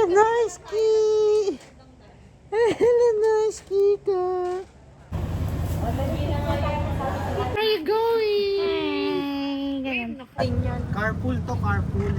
Nice-ski! Hello, nice-ski ka! Where are you going? Carpool to, carpool.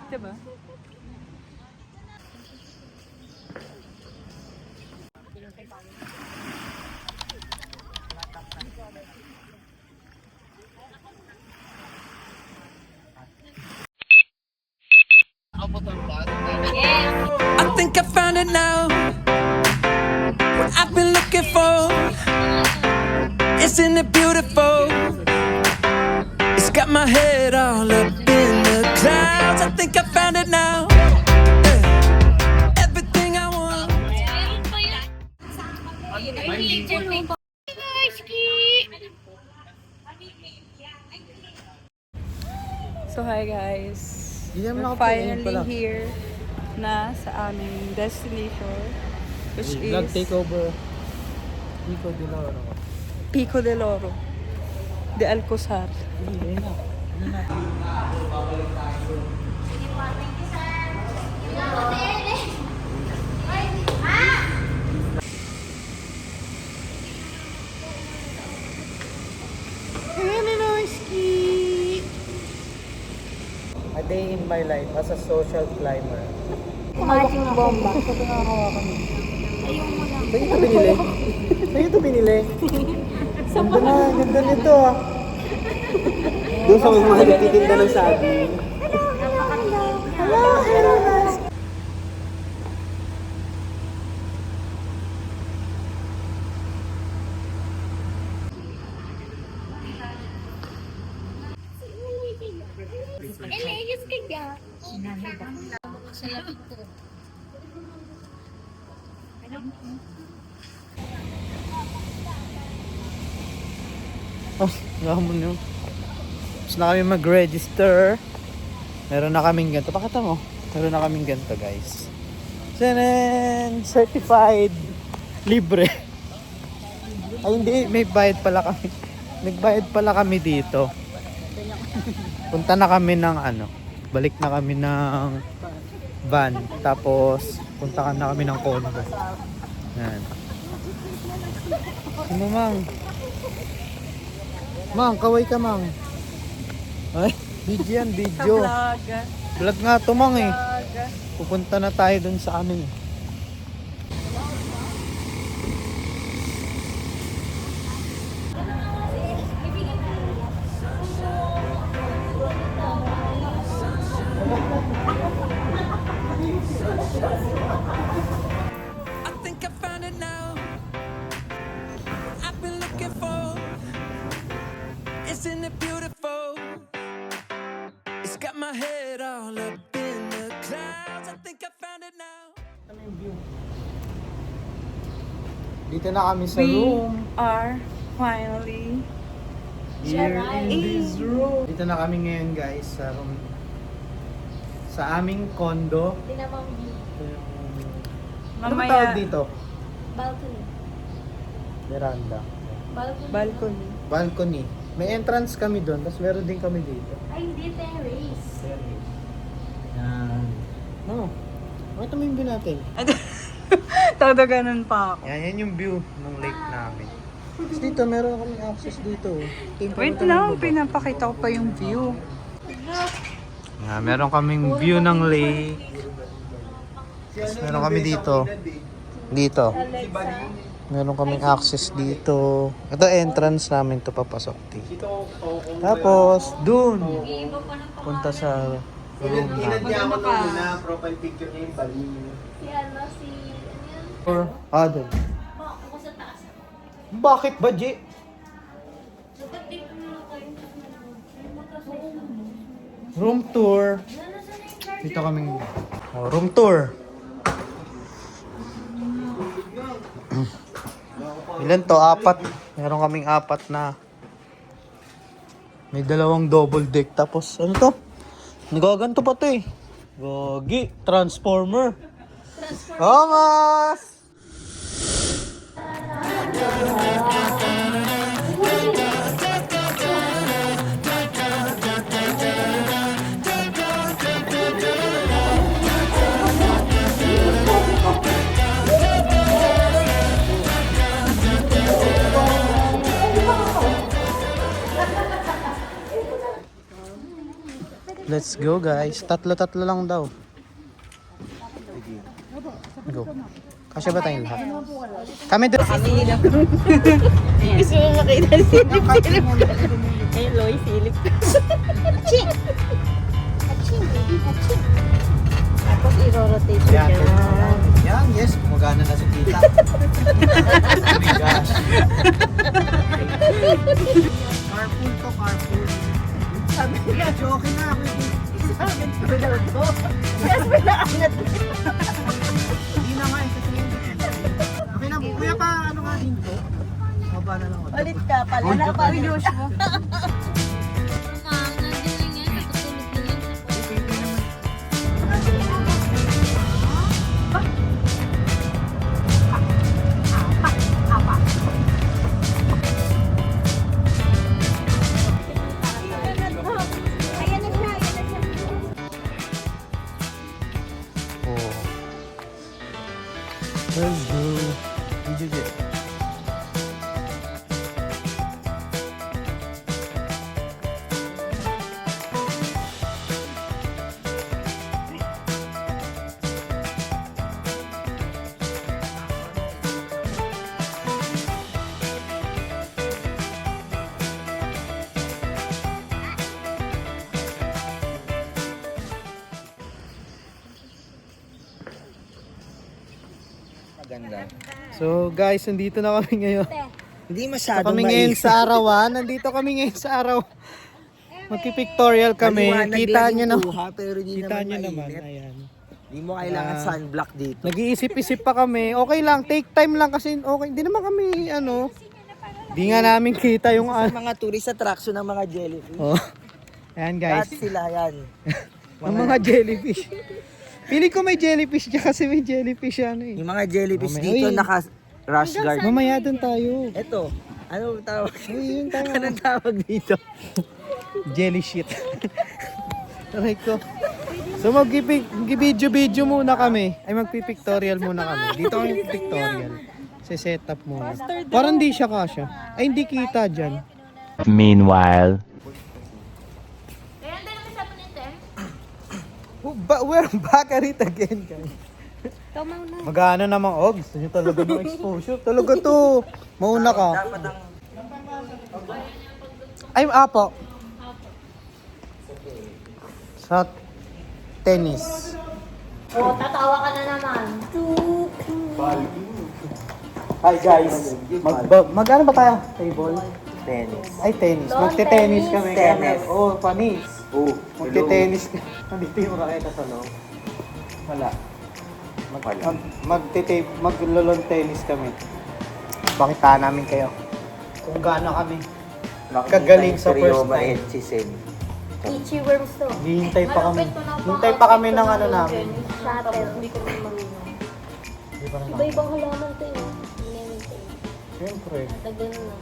Diba? I think I found it now. What I've been looking for. Isn't it beautiful? It's got my head all up in the clouds. I think I found it now. Yeah. Everything I want. So hi guys, Hindi naman we're ako pinain pala. finally here na sa aming destination, which Vlog is takeover. Pico de Loro. Pico del Oro de Alcozar. A day in my life as a social climber. Magic bomba. Saan ito binili? Saan ito binili? Ganda na, ganda nito ah. Doon sa mga nagtitinda ng sabi. Hello, hello, nice. Oh, nakamon nyo. Tapos na kami mag-register. Meron na kaming ganito. Pakita mo. Meron na kaming ganito, guys. Tanan! Certified. Libre. Ay, hindi. May bayad pala kami. Nagbayad pala kami dito. Punta na kami ng ano. Balik na kami ng van. Tapos, punta na kami ng condo. Yan. Sino, Mang? Mang, kaway ka, Mang. Ay, video yan, video. Vlog nga to, Mang eh. Pupunta na tayo dun sa amin eh. I think I found it now. What I've been looking for. Isn't it beautiful? It's got my head all up in the clouds. I think I found it now. Dito na kami sa We room. are finally Here in this room. Dito na kami ngayon, guys, sa room. Sa aming condo. Ano ba tawag mamaya dito? Balcony. Veranda. balcony. Balcony. May entrance kami doon, tapos meron din kami dito. Ay, hindi, terrace. Yan. No. Ito mo yung view natin. Todo ganun pa ako. Yan yung view ng lake namin. Tapos dito, meron kami access dito. Wait lang, pinapakita ko pa yung view. Yan, meron kaming view ng lake. Tapos meron kami dito. Dito. Meron kaming access dito. Ito entrance namin to papasok dito. Tapos, dun. Punta sa room namin. Si ano, si... Ano yan? Doon. Ako sa taas. Bakit ba, J? Dapat dito na lang kayo. Room tour. Dito kaming room tour. Ilan to? Apat. Meron kaming apat na. May dalawang double deck. Tapos ano to? Nagaganto pa to eh. Gogi, Transformer. Thomas! Let's go guys. Tatlo-tatlo lang daw. Go. Kasya ba tayong lahat? Kami doon. Gusto mo makita si Silip-silip. Ayun, Loy, silip. Aching! Aching, baby, aching. Tapos i-rotate mo Yan. siya. Yan, yes. Kumagana na si tita. Oh my gosh. Carpool to, carpool. Sabi niya, joke na ako. Sabi ko daw to. Yes, may naangat. Hindi na nga, kasi okay na, kuya pa, ano nga dito? Maba na lang. Ulit ka pala. Wala pa rin mo. Nandun lang yan, natutulog na yan sa Ayan na siya, ayan na siya. Oh. Let's go. Video get. So guys, nandito na kami ngayon. Hindi So, masyado kami ngayon sa arawan. Nandito kami ngayon sa araw. Magpipictorial kami. Kita nyo na. Pero di Kita naman nyo naman. mainit. Ayan. Di mo kailangan sunblock dito. Nag-iisip-isip pa kami. Okay lang, take time lang kasi okay. Hindi naman kami ano. Di nga namin kita yung Sa mga tourist attraction ng mga jellyfish. Oh. Ayan guys. Lahat sila yan. Ang mga jellyfish. Pili ko may jellyfish dyan kasi may jellyfish ano eh. Yung mga jellyfish Mamaya. dito Uy. naka-rush guard. Mamaya doon tayo. Ito, ano tawag? Uy, yun tayo. Anong tawag dito? Jelly shit. Aray ko. So mag-video muna kami. Ay magpipictorial muna kami. Dito kami pictorial. Set up muna. Parang di siya kasya. Ay hindi kita dyan. Meanwhile. Kaya ang dalawa sa panite. We're back at it again guys. Tumaw na. Magana namang, oh, gusto nyo talaga ng exposure. Talaga to. Mauna ka. Ay, apo. Sa tennis. Oh, tatawa ka na naman. Hi guys. Magano ba tayo? Table? Tennis. Ay, tennis. Magte-tennis kami. Tennis. Oh, panis. Oh, Magte-tennis. Nandito yung raketa sa loob. Wala. Maglulon tennis kami. Bakita namin kayo. Kung gaano kami. Kagaling sa first time. Ichi worms to. Hihintay pa kami. Hintay pa kami ng ano namin. Shuttle. Hindi ko naman marunong. Hindi pa na Iba-ibang halaman to yun. Lemon to. Siyempre. Tagal na.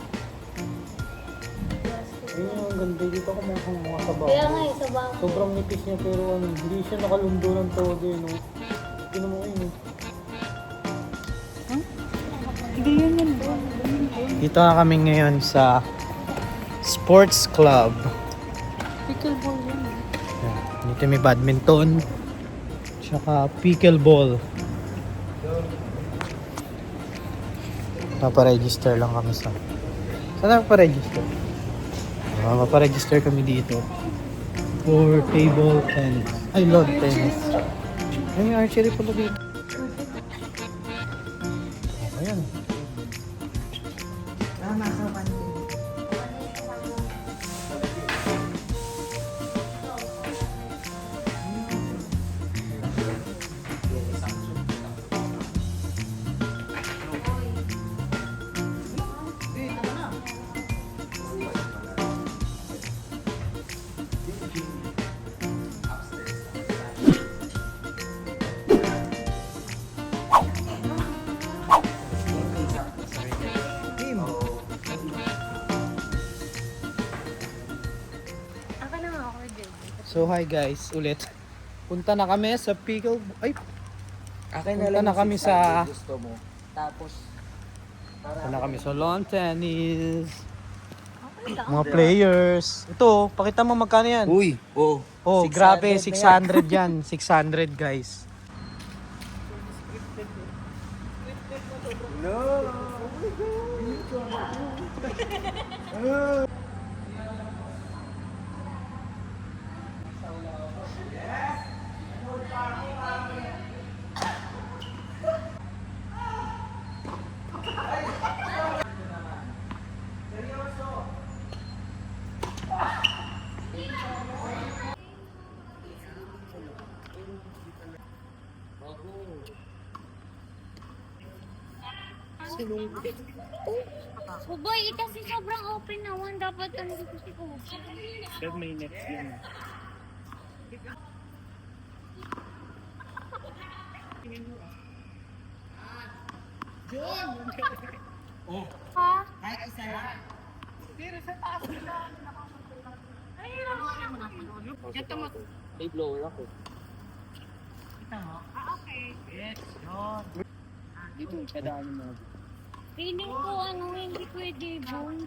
Yun yung ganda dito kung mga sabaw. Kaya nga eh, sa bangko. Sobrang nipis niya pero ano, hindi siya nakalundo ng todo eh. No? Tignan mo yun. Dito na kami ngayon sa Sports Club. Pickleball yun. Yan. Dito may badminton. Tsaka pickleball. Paparegister lang kami sa... Saan paparegister? Paparegister kami dito. For table tennis. Ay, lawn tennis. Ay, may archery pala dito. Ayan. So hi guys, ulit. Punta na kami sa pickle... Ay! Akin Punta na yung kami 600 sa... gusto mo. Tapos, Punta na kami sa lawn tennis. Mga players. Ito, pakita mo magkano yan. uy, oh. Oh, 600 grabe, na 600 yan. 600 guys. Boy, kasi sobrang open naman. Dapat ano gusto ko. Ha? May blower ako. Feeling ko ano, hindi pwede, boy.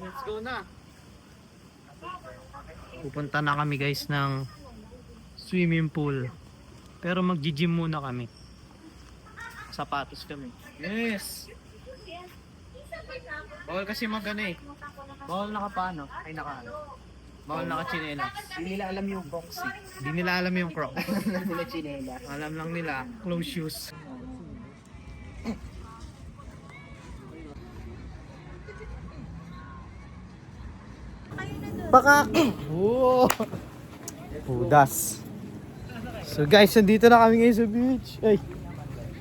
Let's go na. Pupunta na kami guys ng swimming pool. Pero mag-gym muna kami. Sapatos kami. Yes! Bawal kasi magano eh. Bawal nakapano. Ay naka. Bawal naka-chinelas. Hindi nila alam yung boxy. Hindi nila alam yung crocs. Hindi nila chinela. Alam lang nila close shoes. Baka oh. Pudas. So guys, nandito na kami ngayon sa beach. Ay.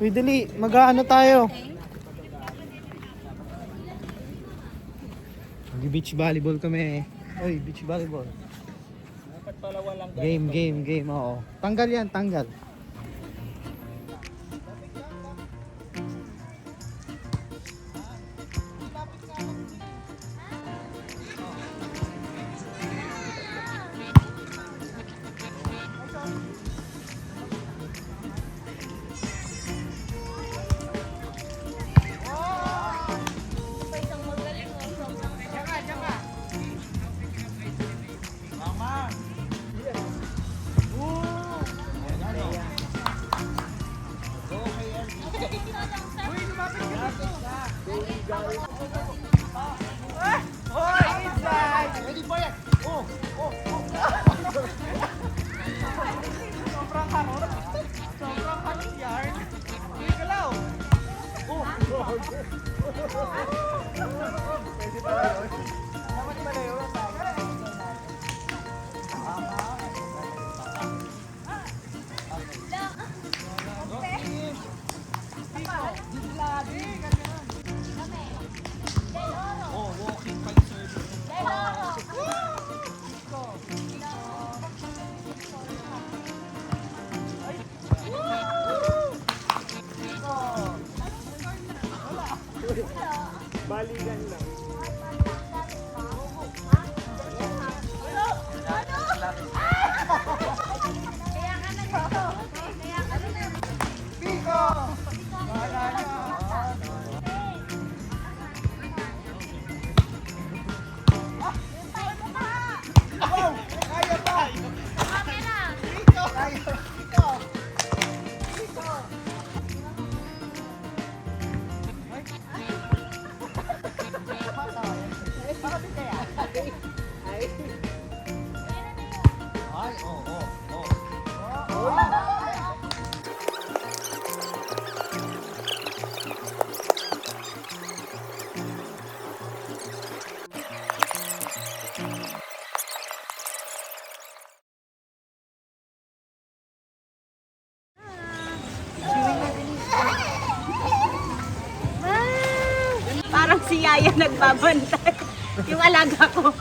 Uy, dali, mag-aano tayo? Mag-beach volleyball kami. Uy, beach volleyball. Game, oo. Tanggal yan, tanggal. Si Yaya nagbabantay. Yung alaga ko.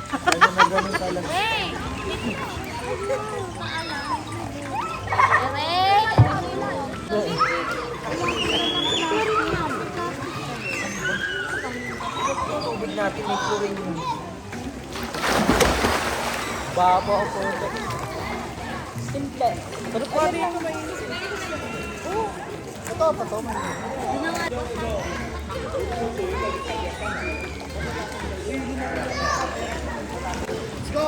Tubig natin may chlorine. Baba o po. Simple. Pero pwede yung mainit. Ito, pato man. Let's go. Let's go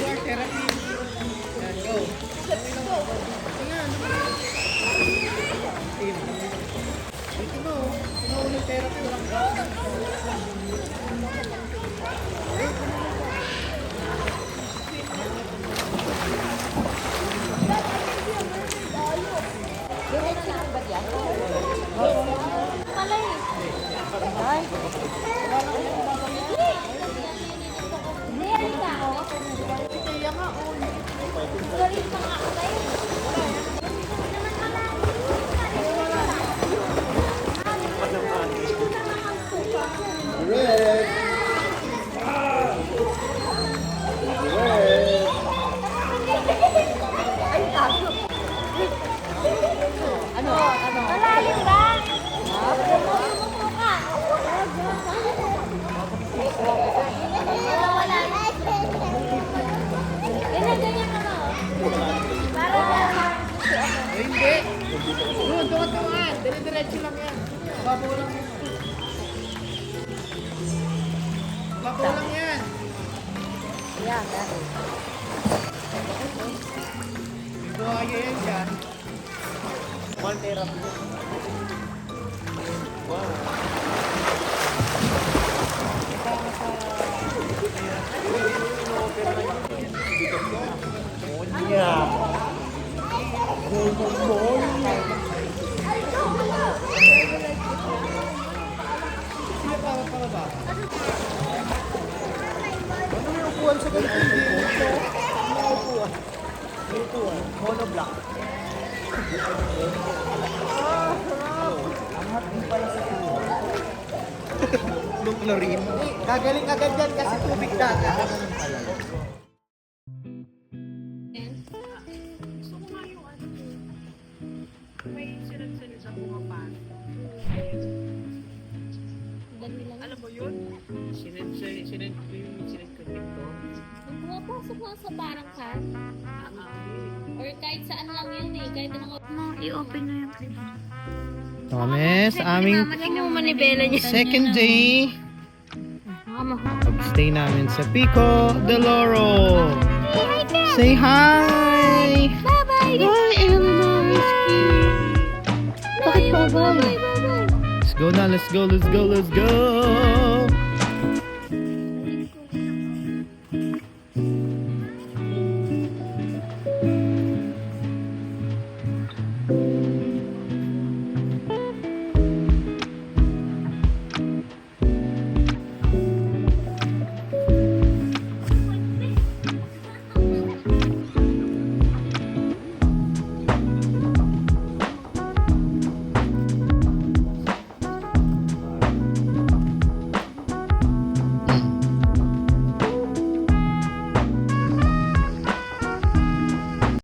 our therapy. Let's go. Let's go. Dito mo. Pinaulit therapy. Walang gas. Doon ka tungan. Dire-diretso lang yan. Babaw lang yan. Babaw lang yan. Buhaya yan dyan. One therapy. Ano yung upuan sa ganito? Ano yung upuan? Dito ah. Monoblock. Angat din pala sa tuwa. Nung chlorine. Gagaling agad yan kasi tubig dagat. May sunod-sunod sa mga pan. Alam mo yun? Sinend ko dito. Kung pumapasok lang sa parang car, or kahit saan lang yan eh, kahit anong I-open na yung Ito kami sa aming Tingnan mo manibela niya. second day. Pag-stay namin sa Pico de Loro. Say hi! Bye-bye! Bye, Eleanor! Bye-bye! Bye-bye! Let's go na, let's go, let's go, let's go!